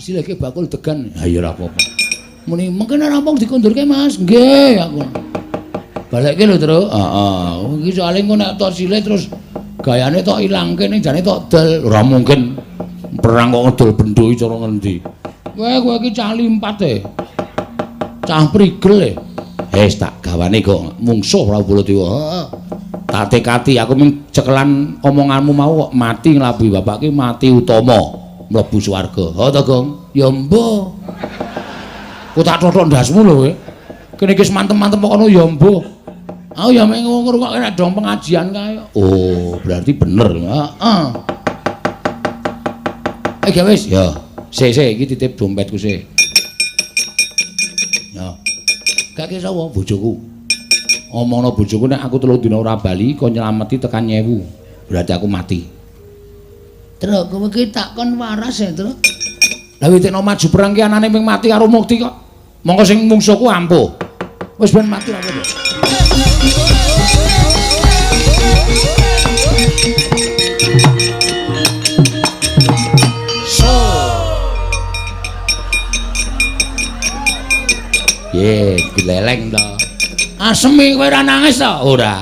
sileke bakul degan. Ha ya ora apa-apa. Muni mengkene rampung dikundurke Mas. Nggih aku. Balekke lho, Tru. Heeh. Iki soalé engko nek tok sile terus gayane tok ilangke ning jane tok dal. Ora mungkin. Perang kok ngedol bendho iki cara ngendi. Kowe iki cah limpat e. Cah prigel e. Tak gawane kok mungsuh Prabu Dewa. Tak tekati aku mung cekelan omonganmu mau kok mati nglabuhi bapak ki mati utama mlebu swarga. Ha to, Gong? Ya mbah. Ku tak totok ndasmu lho kowe. Kene iki mantem-mantem kok ono ya mbah. Aku ya mek ngrungokke nek dong pengajian kae. Oh, berarti bener. Heeh. Wis ya. Sik iki titip dompetku sik. Ya. Gak ki sapa bojoku. Omongno bojoku nek aku 3 dina ora bali kok nyelameti tekan 1000. Berarti aku mati. Truk kowe ki takon waras ya, Truk. Lah witekno maju perang ki anane ming mati karo mukti kok. Monggo sing mungsuhku ampuh. Wis ben mati apa to? Ye, dileleng to. Asemi kowe ora nangis to? Ora.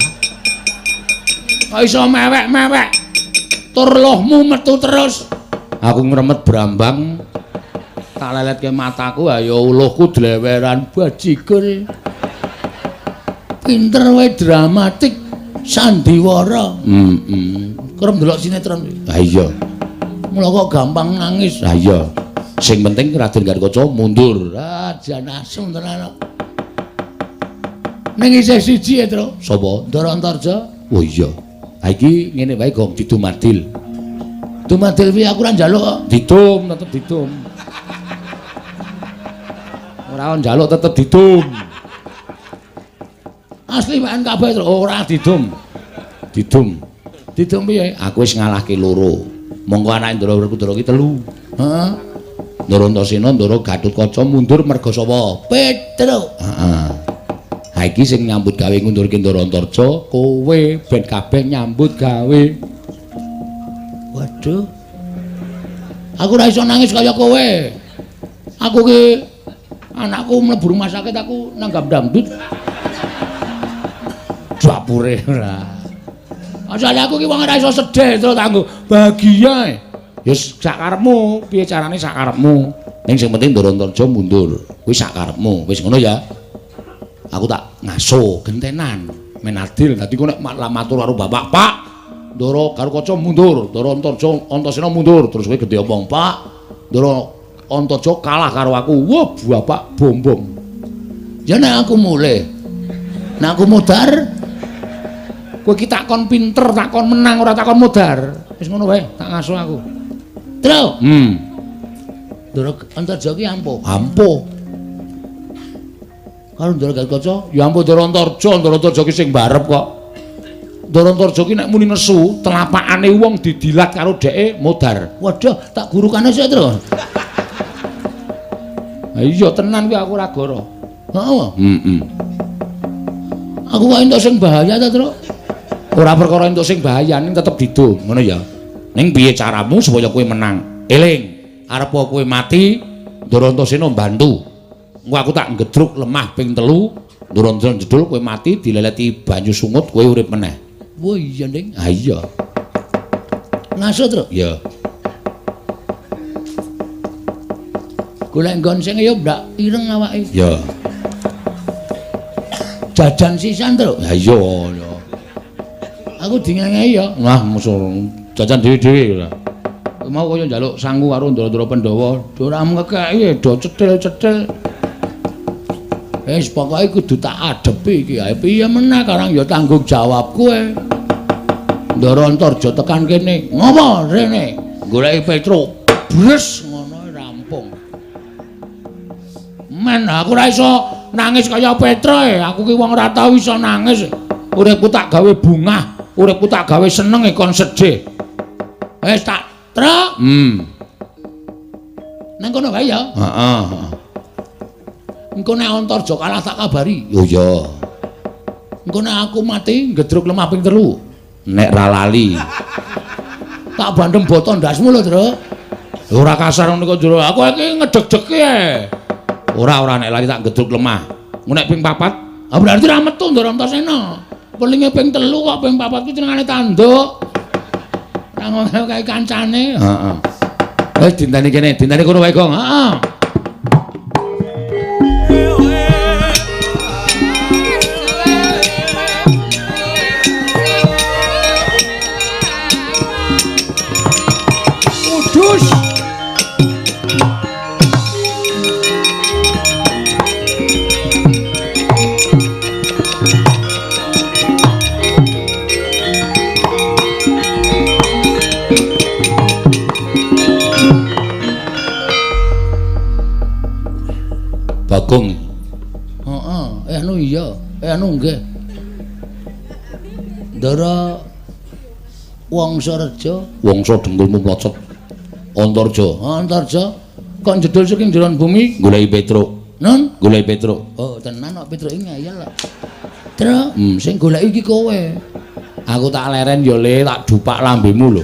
Kok iso mewek-mewek? Tur lohmu metu terus. Aku ngremet brambang. Tak leletke mataku, ayo uluhku dleweran bajikul. Pinter kowe dramatik sandiwara. Kerep ndelok sinetron. Ha iya. Mula kok gampang nangis. Ha iya. Sing penting Raden Gatotkaca mundur. Jan asem tenan. Ning isih siji ya, Tru. Sapa? Ndara Antarja. Oh iya. Ha iki ngene wae, Gong, didumadil. Dumadil piye aku ora njaluk kok. Didum, tetep didum. Ora njaluk tetep didum. Asli wae kabeh, Tru. Ora didum. Didum. Didum piye? Aku wis ngalahke loro. Monggo anake Ndara Werkudara ki 3. Heeh. Ndara Antasena, Ndara Gatotkaca mundur merga sapa? Petruk. Heeh. Ha iki sing nyambut gawe ngundurke Ndara Antarja, kowe ben kabeh nyambut gawe. Waduh. Aku ora iso nangis kaya kowe. Aku ki anakku mlebu rumah sakit aku nanggap dangdut. Dapure ora. Asale aku ki wong ora iso sedih terus kanggo bahagia. Ya sak karepmu, piye carane sak karepmu. Ning sing penting Ndara Antarja mundur. Kuwi sak karepmu. Wis ngono ya. Aku tak ngaso gentenan men adil. Dadi kok nek matur karo bapak, Pak, Ndara Gatotkaca mundur, Ndara Antasena mundur. Terus kowe gedhe omong, Pak, Ndara Antarja kalah karo aku. Wah, bapak bombong. Ya nek aku mulih. Nek aku mudar, kowe ki takon pinter, takon menang ora takon mudar. Wis ngono wae, tak ngaso aku. Tru. Ndara Antarja ki ampuh. Ampuh. Karo Ndara Gatotkaca, ya ampun Ndara Antarja ki sing barep kok. Ndara Antarja ki nek muni nesu, telapakane wong didilat karo dheke modar. Waduh, tak gurukane sik, Tru. Ha iya tenan kuwi aku ora goro. Heeh. Aku kok entuk sing bahaya ta, Tru? Ora perkara entuk sing bahaya, ning tetep didum, ngono ya. Ning piye caramu supaya kowe menang? Eling, arep kowe mati, Ndara Antasena bantu. Engko aku tak ngedruk lemah ping 3, Ndara Antasena jedul kowe mati dileleti banyu sungut kowe urip meneh. Wah iya, Ning. Ha iya. Ngaso, Tru? Ya. Golek nggon sing ya ndak ireng awake. Ya. Jajan sisan, Tru? Ha iya. Aku dingenge ya. Wah, musuh jajan dhewe-dhewe ora. Mau kaya njaluk sangu karo Ndara Pandhawa, ora ngekeki do cetil-cetil. Wis pokoke kudu tak adepi iki ae. Piye meneh karang ya tanggung jawab kowe. Ndara Antarja tekan kene. Ngopo rene? Goleki Petruk. Bres ngono rampung. Men aku ora iso nangis kaya Petruk. Aku ki wong ora tau iso nangis. Uripku tak gawe bungah, uripku tak gawe seneng kon sedih. Wis tak truk. Nang kono wae ya. Heeh. Engko nek Antarja kalah tak kabari. Yo ya. Engko nek aku mati ngedruk lemah ping 3. Nek ra lali. Tak bandem boto ndasmu lho, Tru. Ora kasar ngono kok jero. Aku iki ngedeg-degi ae. Ora nek lali tak gedruk lemah. Nek ping 4, berarti ra metu Ndara Antasena. Pelinge ping 3 kok ping 4 ku jenengane tanduk. Ra ngono kae kancane. Heeh. Wis dinteni kene, dinteni kono wae, Gong. Heeh. Udus. Bagong. Heeh, anu iya, anu nggih. Ndara Wangsareja, Wangsa dengkulmu mlocot. Antarja, Antarja kok jedul saking jeron bumi goleki Petruk. Nun, goleki Petruk. Oh, tenan kok Petruk iki ngayal kok. Truk, sing goleki iki kowe. Aku tak leren ya le, tak dupak lambemu lho.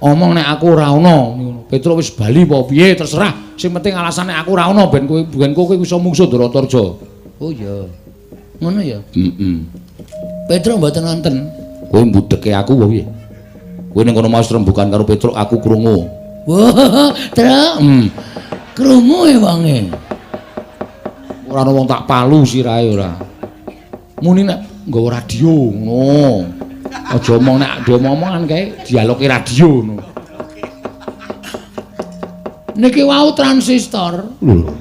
Omong nek aku ora ana, Petruk wis bali apa piye terserah. Sing penting alasane aku ora ana ben kowe iso mungsuh Daratarja. Oh iya. Ngono ya? Heeh. Petruk mboten wonten. Kowe mbudheke aku apa piye? Kowe ning kono mau rembugan karo Petruk aku krungu. Wah, Truk. Krungu e wonge. Ora ana wong tak palu sirahe ora. Muni nek nggawa radio ngono. Aja omong nek omongan kae dialoge radio ngono. Niki wau transistor. Lho.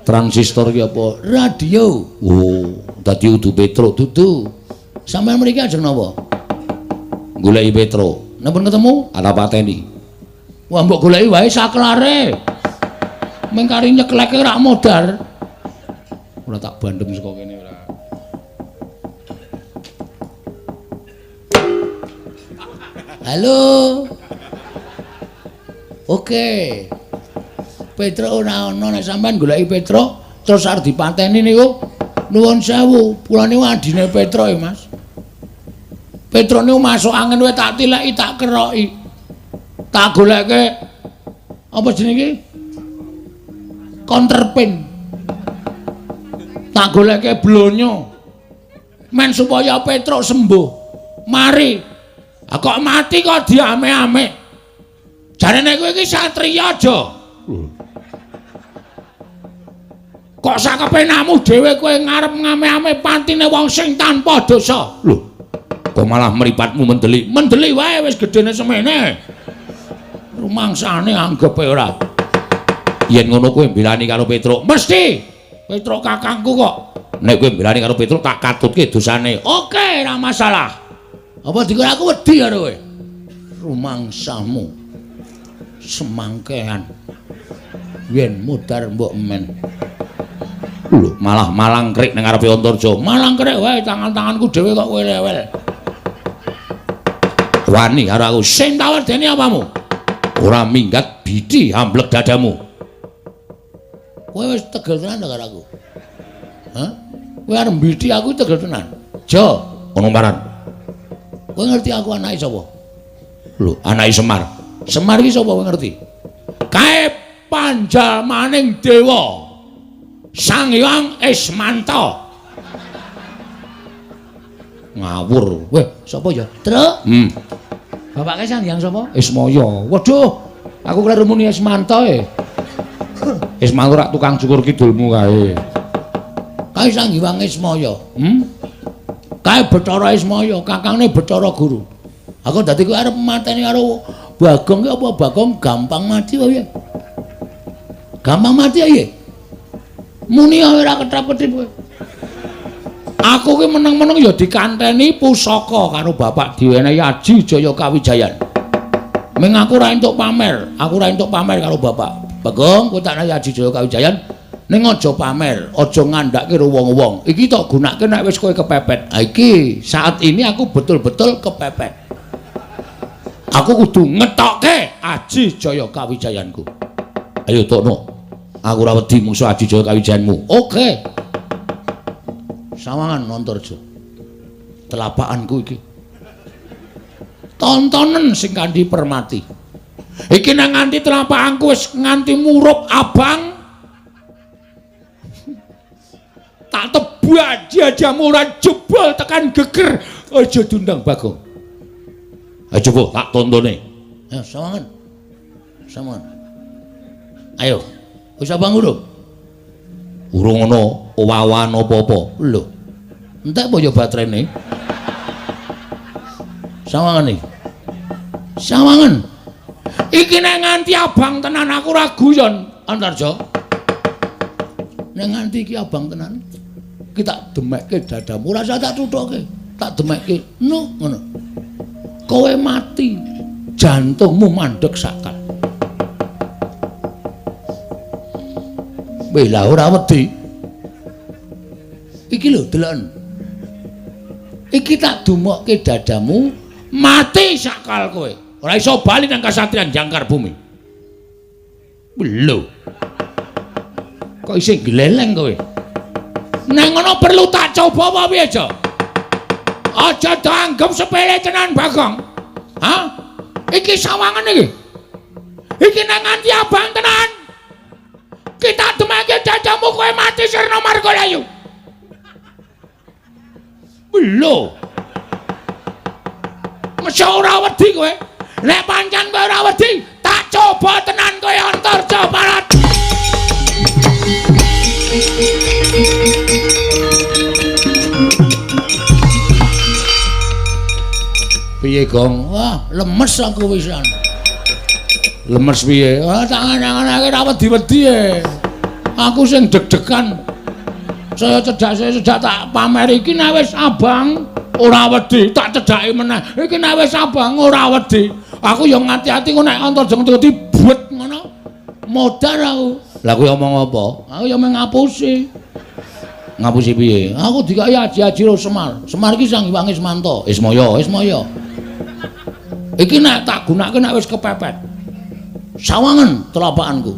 Transistor ki apa? Radio. Oh, dadi udu Petruk dudu. Sampeyan mriki ajeng napa? Goleki Petruk. Napa ketemu? Ala pateni. Wah, mbok goleki wae saklare. Meng kari nyekleke rak modar. Ora tak bandem saka kene ora. Halo. Oke. Petruk ora ana nek sampean goleki Petruk terus arep dipateni niku nuwun sewu. Kula niku adine Petruk ya, Mas. Petruk niku masuk angin wae tak tileki tak keroki. Tak goleke apa jenenge? Counterpin. Tak goleke blonyo. Men supaya Petruk sembuh. Mari. Kok mati kok diame-ame. Jarene kowe iki satriya aja. Kok sakepenamu dhewe kowe ngarep ngame-ame pantine wong sing tanpa dosa. Lho. Kok malah mripatmu mendeli. Mendeli wae wis gedene semene. Rumangsane anggepe ora. Yen ngono kowe mbelani karo Petruk, mesti Petruk kakangku kok. Nek kowe mbelani karo Petruk tak katutke dosane. Oke, ora masalah. Apa dikira aku wedi karo kowe? Rumangsamu. Semangkean. Yen mudar mbok men. Lho, malah malangkrik ning ngarepe Antarja. Malangkrik wae tangan-tanganku dhewe kok kowe rewel. Wani karo aku sing tawedeni apamu? Ora minggat bidi amblek dadamu. Kowe wis tegel tenan karo aku. Hah? Kowe arep bidi aku tegel tenan. Jo, ngono paran. Kowe ngerti aku anake sapa? Lho, anake Semar. Semar iki sapa kowe ngerti? Kae panjalmaning dewa. Sang Hyang Ismanta. Ngawur. Weh, sapa ya? Truk. Bapake Sang Hyang sapa? Ismaya. Waduh, aku kleru muni Ismanta e. Ismanta rak tukang cukur kidulmu kae. Kae Sang Hyang Ismaya. Kae Bathara Ismaya, kakangne Bathara Guru. Aku dadi kowe arep mateni karo Bagong ki apa Bagong gampang mati wae. Gampang mati ae. Muni ora ketrap-ketrip kowe. Aku ki meneng-meneng ya dikanteni pusaka karo bapak diwenehi Aji Jaya Kawijayan. Ming aku ora entuk pamer, aku ora entuk pamer karo bapak. Bagong, kowe tak nehi Aji Jaya Kawijayan, ning aja pamer, aja ngandhake karo wong-wong. Iki tak gunakake nek wis kowe kepepet. Ha iki saat ini aku betul-betul kepepet. Aku kudu ngetokke Aji Jaya Kawijayanku. Ayo Tokno. Aku ora wedi musuh Aji Jaya Kawijayanmu. Oke. Sawangan Antarja. Telapakanku iki. tontonen sing kanthi permati. Iki nang nganti telapakku wis nganti murup abang. Tak tebak jajamu ora jebol tekan geger. Aja diundang Bagong. Ayo coba tak tontone. Ayo sawangan. Sawangan. Ayo. Wis abang urung? Urung ana wawan apa-apa. Lho. Entek apa ya baterene? Sawangan iki. Sawangan. Iki nek nganti abang tenan aku ora guyon, Antarja. Nek nganti iki abang tenan, iki tak demekke dadamu, ora usah tak tuthuke. Tak demekke, ngono. Kowe mati, jantungmu mandeg sakal. Weh, lah ora wedi. Iki lho deloken. Iki tak dumokke dadamu, mati sakal kowe. Ora iso bali nang kasatriyan jangkar bumi. Lho. Kok isih gleleng kowe? Nang ngono perlu tak coba apa piye, Jo? Aja dianggep sepele tenan, Bagong. Hah? Iki sawangan iki. Iki nang nganti abang tenan. Kita demake dadamu kowe mati sirna Margalayu. Lho. Mesya ora wedi kowe. Nek pancen kowe ora wedi, tak coba tenan kowe Antarja Parat. Piye, Gong? Wah, lemes aku wisan. Lemes piye? Ah, tangan-tangan ora wedi-wedi e. Aku sing deg-degan. Saya cedak tak pamer iki nek wis abang ora wedi, tak cedhaki meneh. Iki nek wis abang ora wedi. Aku ya ngati-ati kok nek Antarja ngerti buet ngono. Modar aku. Lah kowe omong apa? Aku ya ngapusi. Ngapusi piye? Aku dikai aji-aji karo Semar. Semar iki sang iwange Semanto. Ismaya. Iki nek tak gunake nek wis kepepet. Sawangan telapakanku.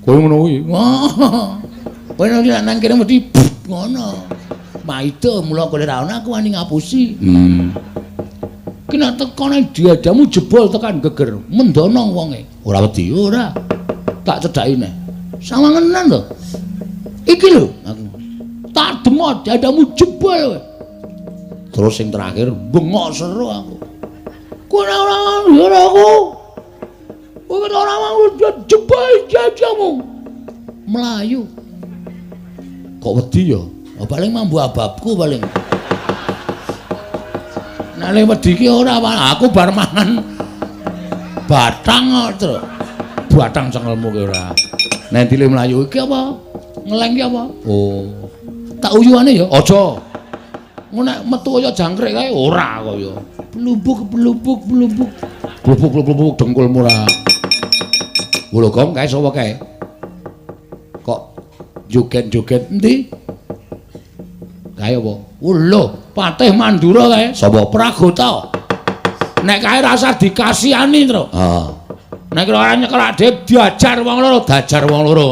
Kowe ngono kuwi. Kowe nek nang kene mesti ngono. Maida mula kowe ra ono aku wani ngapusi. Ki nek tekane diadamu jebol tekan geger, mendono wonge. Ora wedi, ora. Tak cedhaki neh. Sawangenan to. Iki lho aku. Tak demot diadamu jebol kowe. Terus sing terakhir bengok seru aku. Kowe ora ngene aku. Kowe ora mau jebol jajamu. Melayu. Kok wedi ya? Oh, paling mambu ababku paling. Nek wedi ki ora aku bar mangan batang kok, Tru. Batang cengelmu ki ora. Nek dile mlayu iki apa? Ngeleng ki apa? Oh. Tak uyuane ya, aja. Ngono nek metu kaya jangkrik kae ora kaya. Blubuk dengkulmu ora. Lho, Gong, kae sapa kae? Kok joget-joget endi? Kae apa? Lho, Patih Mandura kae. Sapa? Pragota. Nek kae rasa dikasihani, Tru. Heeh. Nek ora nyekelak dhewe diajar wong loro, dajar wong loro.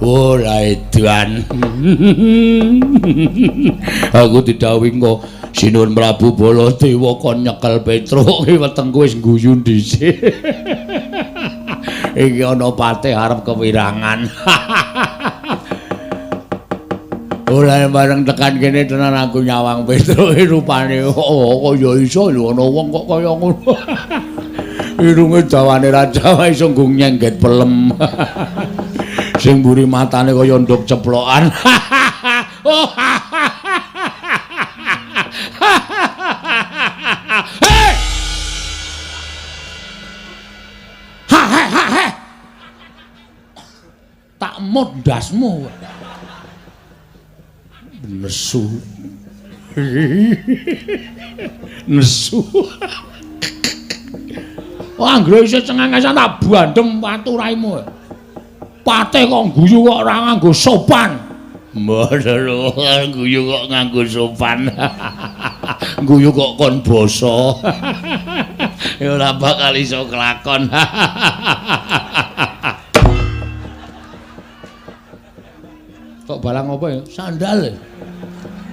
Oh, Edan. Aku didhawuhi kok Sinuwun Prabu Baladewa kon nyekel Petruk wetengku wis guyu dhisik. Iki ana patih arep kewirangan. Ora bareng tekan kene tenan aku nyawang Petruk rupane kaya iso lho ana wong kok kaya ngono. Irunge dawane Raja iso nggung nyengget pelem. Sing mburi matane kaya nduk ceplokan. emut ndasmu. Nesu. Nesu. Oh, anggere isih cengengesan tak bandem watu raimu. Pate kok guyu kok ora nganggo sopan. Mboten guyu kok nganggo sopan. Guyu kok kon basa. Ya ora bakal iso kelakon. Kok balang apa ya? Sandal.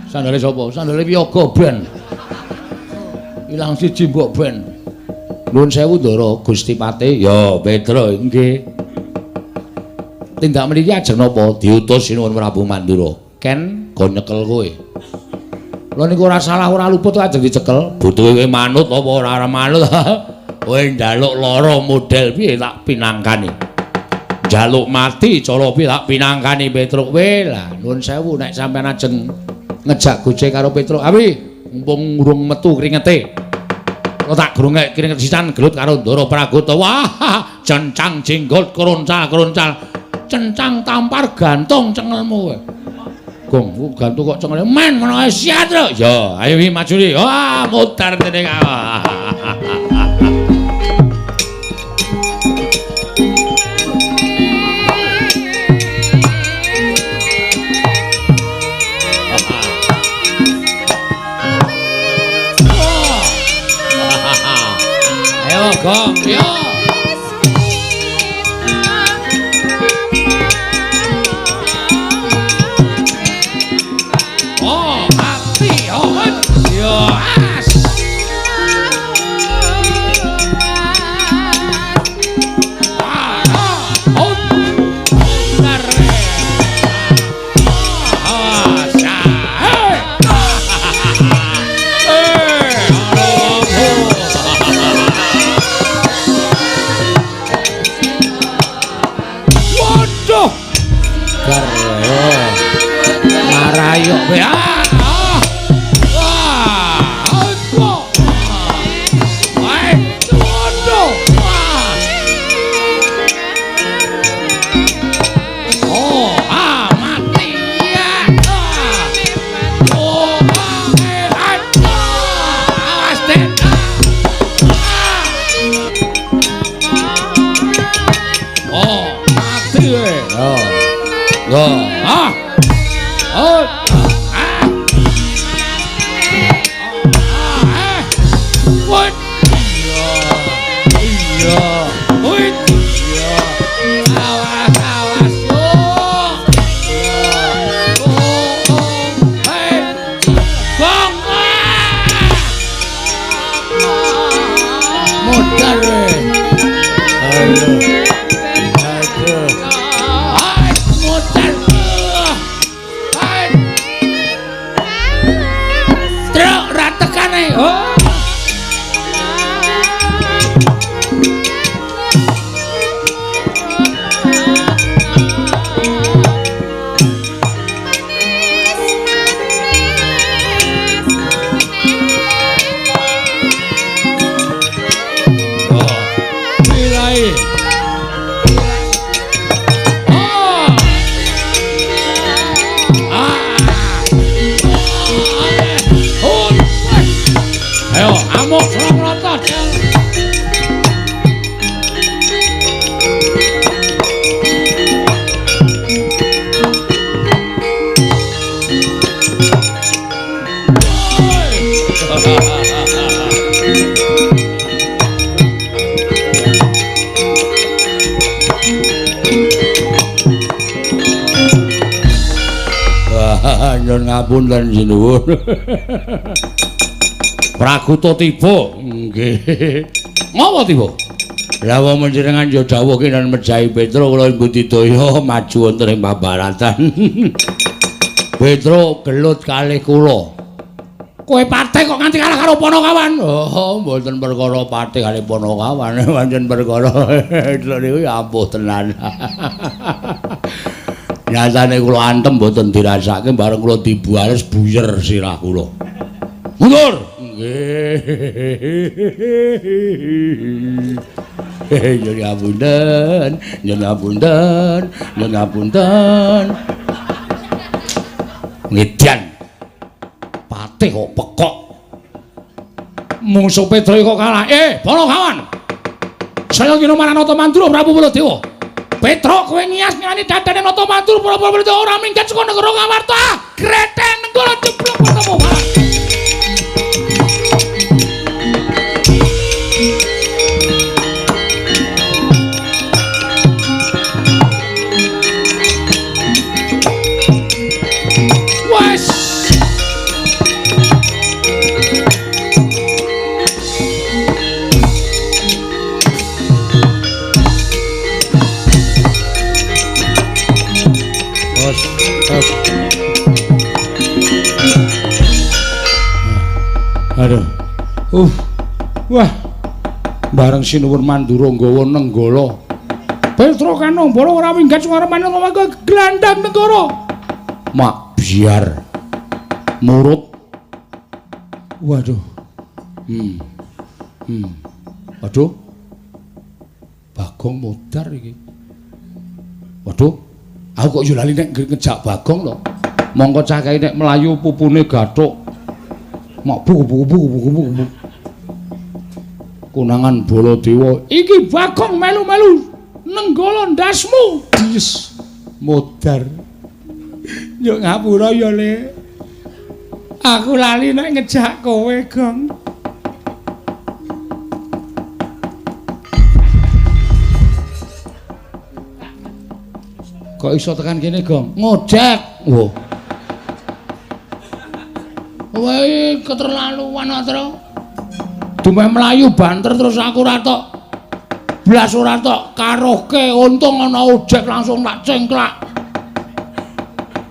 Sandale sapa? Sandale Wiyaga ben. Ilang siji mbok ben. Nuwun sewu Ndara Gusti Patih. Ya, Pedro nggih. Tindak mriki ajeng napa diutus Sinuwun Prabu Mandura. Ken go nyekel kowe. Lha niku ora salah ora luput ajeng dicekel. Butuhe kowe manut apa ora manut? Kowe njaluk lara model piye tak pinangkani. Njaluk mati cara piye tak pinangkani Petruk kowe. Lah nuwun sewu nek sampean ajeng ngejak goce karo Petruk. Awi, mumpung urung metu kringete. Kok tak grungek kringet sisan gelut karo Ndara Pragota. Wah, cencang jenggot kroncal-kroncal. Cencang tampar gantung cengelmu kowe. Gong, gantung kok cengelmu. Men ngono ae siat lho. Ya, ayo wi maju ri. Wah, mutar dene kawah. Ayo, gong, yo. Marayo be nyuwun ngapunten sinuwun. Pragota tiba. Nggih. Ngapa tiba? Lah wong panjenengan ya dawuhke lan mejahi Petruk kula budidaya maju wonten ing pabaratan. Petruk gelut kalih kula. Kowe Patih kok nganti kalah karo Panakawan? Oh, mboten perkara Patih kalih Panakawan, pancen perkara niku ya ampuh tenan. Nyatane kula antem mboten dirasake bareng kula dibuales buyer sirah kula. Mundur. Nggih. Nyun ngapunten, nyun ngapunten, nyun ngapunten. Ngedian. Patih kok pekok. Mungsuh Pedro kok kalah. Para kawan. Saya kira Maranata Mandura Prabu Baladewa. Petro kowe ngias ngani dadane Nata Mandura Prabu Baladewa ora minggat saka negara Ngamarta. Greten nenggala ceplok ketemu barang. Wes. Aduh. Wah. Bareng Sinuwun Mandura nggawa nenggala. Petro Kanambala ora minggat suwarane kok glandang negara. Mak biar. Murut. Waduh. Waduh. Bagong modar iki. Waduh. Aku kok yo lali nek ngejak Bagong lho. Mongko cakahe nek mlayu pupune gathuk. Mak buku. Kunangan Baladewa. Iki Bagong melu-melu nenggala ndasmu. Yes. Modar. Yo ngapura ya, Le. Aku lali nek ngejak kowe, Gong. Kok iso tekan kene, Gong? Ngojek. Wo. Kowe keterlaluan Tru. Dumeh mlayu banter terus aku ora tok blas ora tok karoke untung ana ojek langsung tak cengklak.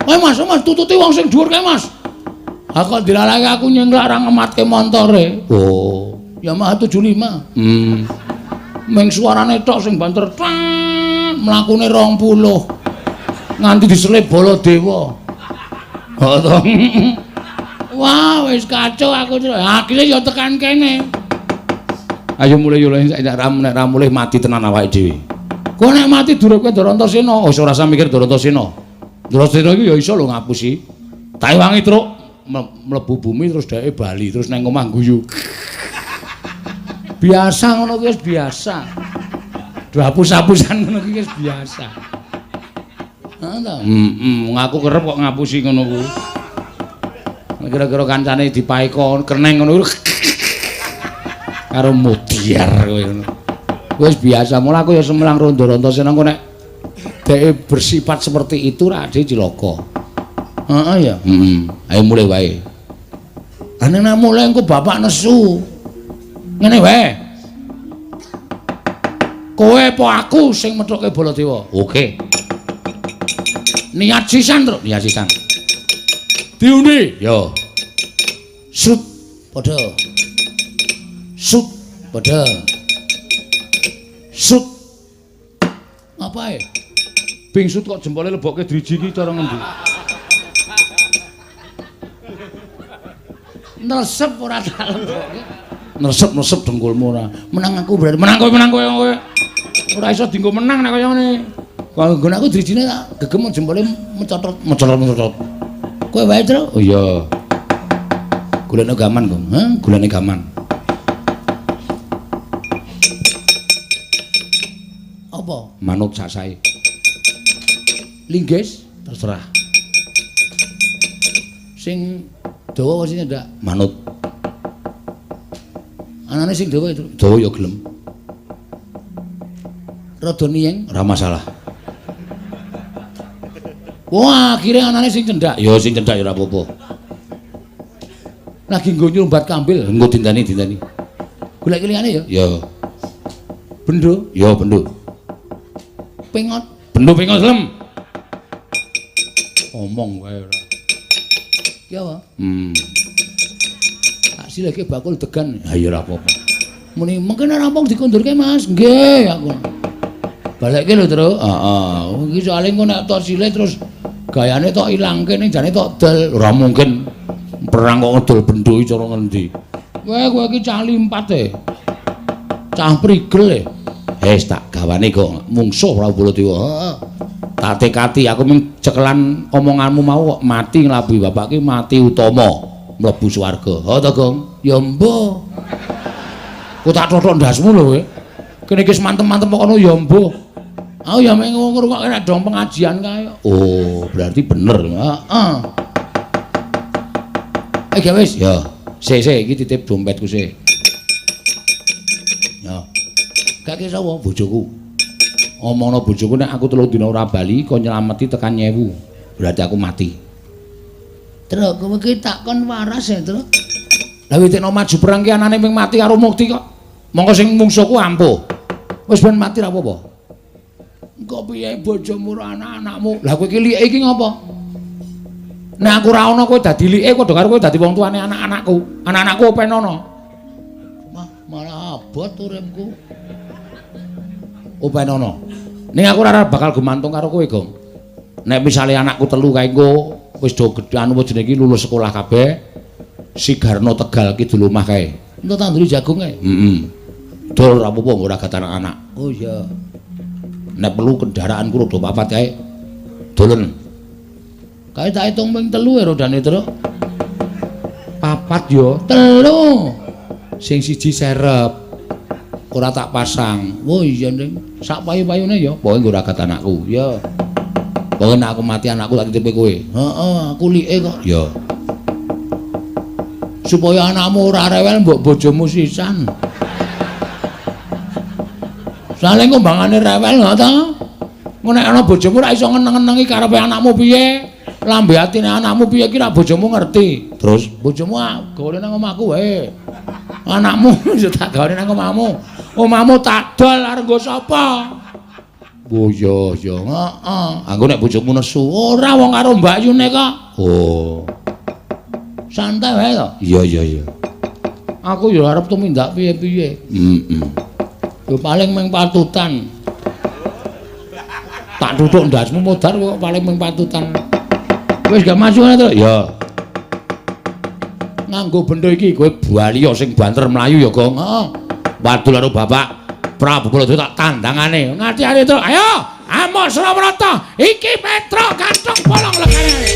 Mas tututi wong sing dhuwur kae, Mas. Ha kok dilalake aku nyengklak ra ngematke montore. Oh, Yamaha 75. Ming suarane tok sing banter mlakune 20. Nganti diselip Baladewa. Oh to. Wah, wis kacau aku. Akhire ya tekan kene. Ayo mulai yo nek ra mulih mati tenan awake dhewe. Kok nek mati durupke Darantasena, wis ora usah mikir Darantasena. Darantasena iki ya iso lho ngapusi. Tak wangi truk mlebu bumi terus dheke bali terus nang omah guyu. Biasa ngono kuwi wis biasa. Hapus-hapusan ngono kuwi wis biasa. Ha ta? Ngaku kerep kok ngapusi ngono kuwi. Kira-kira kancane dipaeka keneng ngono karo mudiar kowe ngono. Wis biasa, mula aku ya semlang rondo Rantasena kok nek dhek bersifat seperti itu ra dhewe cilaka. Heeh ya. Ayo mulai wae. Ane nek mulai engko bapak nesu. Ngene wae. Kowe apa aku sing methuke Baladewa? Oke. Niat sisan, Tru. Niat sisan. Diundi. Yo. Sut padha. Sut padha. Sut. Apae? Bingsut kok jempole lebokke driji iki cara ngendi? Nesep ora tak lebokke. Nesep dengkulmu ora. Menang aku berarti menang kowe. Ora iso dienggo menang nek kaya ngene. Kalau nggon aku drijine tak gegem jempole mecotot. Kowe wae, Tru? Oh iya. Gulane gaman, Gong. Gulane gaman. Apa? Manut sasae. Linggis terserah. Sing dawa wasine ndak manut. Anane sing dawa itu. Dawa ya gelem. Rada niyeng ora masalah. Wah, akhirnya anane sing cendak. Ya sing cendak ya ora apa-apa. Lagi nggo nyumbat kambil, nggo dintani. Golek liyane ya? Ya. Bendo? Ya bendo. Pengot? Bendo pengot lem. Omong wae ora. Ki apa? Tak sileke bakul degan. Ha ya ora apa-apa. Muni mengken rampung dikondurke, Mas. Nggih, aku. Balekke lho, Tru. Heeh. Iki soalé engko nek tok silih terus gayane tok ilangke ning jane tok del. Ora mungkin perang kok ngedol bendo iki cara ngendi. Kowe iki cah limpat e. Cah prigel e. tak gawane kok mungsuh Prabu Baladewa. Heeh. Tak tekati aku ming cekelan omonganmu mau kok mati nglabuhi bapak ki mati utama mlebu swarga. Ha to, Gong? Ya mbah. Ku tak totok ndasmu lho kowe. Kene iki mantem-mantem kok ngono ya mbah. Aku ya meng ngrungokke nek dong pengajian kae. Oh, berarti bener. Heeh. Wis ya. Sik iki titip dompetku sik. Ya. Gak kira sapa bojoku. Omongno bojoku nek aku 3 dina ora bali kok nyelameti tekan 1000. Berarti aku mati. Truk kowe iki takon waras ya, Truk. Lah witekno maju perang ki anane ping mati karo mukti kok. Monggo sing mungsuhku ampuh. Wis ben mati ra apa-apa. Engko piye bojomu ora anak-anakmu? Lah kowe iki like iki ngopo? Nek aku ora ana kowe dadi like padha karo kowe dadi wong tuane anak-anakku. Anak-anakku open ana. Malah abot uripku. Open ana. Ning aku ora bakal gumantung karo kowe, Gong. Nek misale anakku telu kae engko wis do gedhe anu jenenge iki lulus sekolah kabeh. Sigarno Tegal ki dulu omah kae. Entuk tanduri jagung kae. Heeh. Dol ora apa-apa ora gatan anak. Oh iya. Nek perlu kendaraanku rada papat kae. Dolen. Kae tak hitung ping 3 ya rodane, Truk. Papat yo. 3. Sing siji serep. Ora tak pasang. Oh iya, Ning. Sak payu-payune ya. Pokoke nggo ragat anakku. Ya. Pokoke nek aku mati anakku tak titipe kowe. Heeh, aku like kok. Ya. Supaya anakmu ora rewel mbok bojomu sisan. Soale ngombangane rewel ngono ta. Ngono nek ana bojomu ora iso ngeneng-ngenengi karepe anakmu piye. Lambe atine anakmu piye ki ra bojomu ngerti. Terus bojomu gawane nang omahku wae. Anakmu yo tak gawane nang omahmu. Omahmu tak dol arep nggo sapa? Oh iya, heeh. Anggo nek bojomu nesu, ora wong karo mbakyune kok. Oh. Santai wae to? Iya. Aku yo arep tumindak piye-piye. Heeh. Yo paling mung patutan. Tak tutuk ndasmu modar kok paling mung patutan. Wis gak maju ngene to? Ya. Nganggo benda iki kowe baliya sing banter mlayu ya, Gong. Heeh. Wadul karo Bapak Prabu Baladewa tak tandangane. Ngati-ati to. Ayo, Amos Surawarata. Iki Petro gantung bolong legane.